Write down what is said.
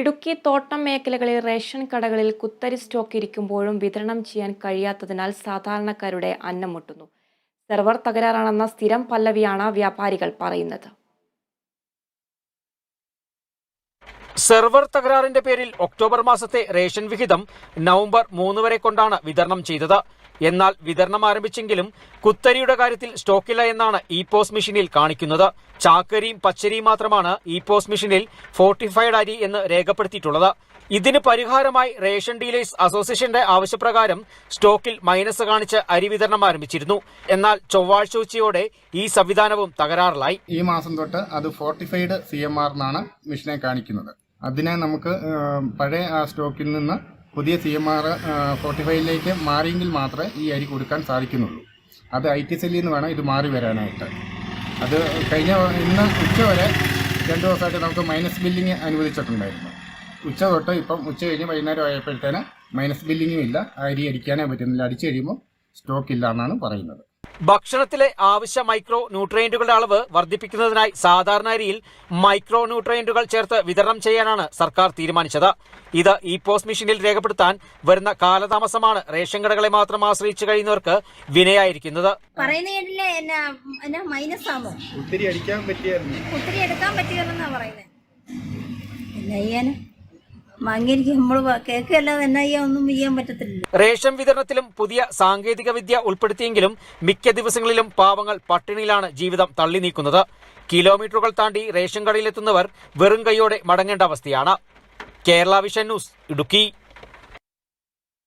ഇടുക്കി തോട്ടം മേഖലകളിൽ റേഷൻ കടകളിൽ കുത്തരി സ്റ്റോക്ക് ഇരിക്കുമ്പോഴും വിതരണം ചെയ്യാൻ കഴിയാത്തതിനാൽ സാധാരണക്കാരുടെ അന്നം മുട്ടുന്നു. സെർവർ തകരാറാണെന്ന സ്ഥിരം പല്ലവിയാണ് വ്യാപാരികൾ പറയുന്നത്. സെർവർ തകരാറിന്റെ പേരിൽ ഒക്ടോബർ മാസത്തെ റേഷൻ വിഹിതം നവംബർ 3 വരെ കൊണ്ടാണ് വിതരണം ചെയ്തത്. എന്നാൽ വിതരണം ആരംഭിച്ചെങ്കിലും കുത്തരിയുടെ കാര്യത്തിൽ സ്റ്റോക്കില്ല എന്നാണ് ഇ-പോസ് മെഷീനിൽ കാണിക്കുന്നത്. ചാക്കരിയും പച്ചരിയും മാത്രമാണ് ഇ-പോസ് മെഷീനിൽ ഫോർട്ടിഫൈഡ് അരി എന്ന് രേഖപ്പെടുത്തിയിട്ടുള്ളത്. ഇതിന് പരിഹാരമായി റേഷൻ ഡീലേഴ്സ് അസോസിയേഷന്റെ ആവശ്യപ്രകാരം സ്റ്റോക്കിൽ മൈനസ് കാണിച്ച് അരി വിതരണം ആരംഭിച്ചിരുന്നു. എന്നാൽ ചൊവ്വാഴ്ച ഉച്ചയോടെ ഈ സംവിധാനവും തകരാറിലായി. ഈ മാസം തൊട്ട് അത് ഫോർട്ടിഫൈഡ് CMR എന്നാണ് മെഷീനെ കാണിക്കുന്നത്. അതിനെ നമുക്ക് പഴയ ആ സ്റ്റോക്കിൽ നിന്ന് പുതിയ CMR 45ലേക്ക് മാറിയെങ്കിൽ മാത്രമേ ഈ അരി കൊടുക്കാൻ സാധിക്കുന്നുള്ളൂ. അത് IT സെല്ലിൽ നിന്ന് വേണം ഇത് മാറി വരാനായിട്ട്. അത് ഇന്ന് ഉച്ച വരെ 2 ദിവസമായിട്ട് നമുക്ക് മൈനസ് ബില്ലിങ് അനുവദിച്ചിട്ടുണ്ടായിരുന്നു. ഉച്ച തൊട്ട് ഇപ്പം ഉച്ച കഴിഞ്ഞ് വൈകുന്നേരം ആയപ്പോഴത്തേന് മൈനസ് ബില്ലിങ്ങും ഇല്ല, അരി അടിക്കാനേ പറ്റുന്നില്ല. അടിച്ചു കഴിയുമ്പോൾ സ്റ്റോക്ക് ഇല്ല എന്നാണ് പറയുന്നത്. ഭക്ഷണത്തിലെ ആവശ്യ മൈക്രോ ന്യൂട്രിയന്റുകളുടെ അളവ് വർദ്ധിപ്പിക്കുന്നതിനായി സാധാരണ അരിയിൽ മൈക്രോ ന്യൂട്രിയന്റുകൾ ചേർത്ത് വിതരണം ചെയ്യാനാണ് സർക്കാർ തീരുമാനിച്ചത്. ഇത് ഇ-പോസ് മെഷീനിൽ രേഖപ്പെടുത്താൻ വരുന്ന കാലതാമസമാണ് റേഷൻ കടകളെ മാത്രം ആശ്രയിച്ചു കഴിയുന്നവർക്ക് വിനയായിരിക്കുന്നത്. റേഷൻ വിതരണത്തിലും പുതിയ സാങ്കേതിക വിദ്യ ഉൾപ്പെടുത്തിയെങ്കിലും മിക്ക ദിവസങ്ങളിലും പാവങ്ങൾ പട്ടിണിയിലാണ് ജീവിതം തള്ളി നീക്കുന്നത്. കിലോമീറ്ററുകൾ താണ്ടി റേഷൻ കടയിലെത്തുന്നവർ വെറും കൈയോടെ മടങ്ങേണ്ട അവസ്ഥയാണ്. Kerala vision news, Idukki.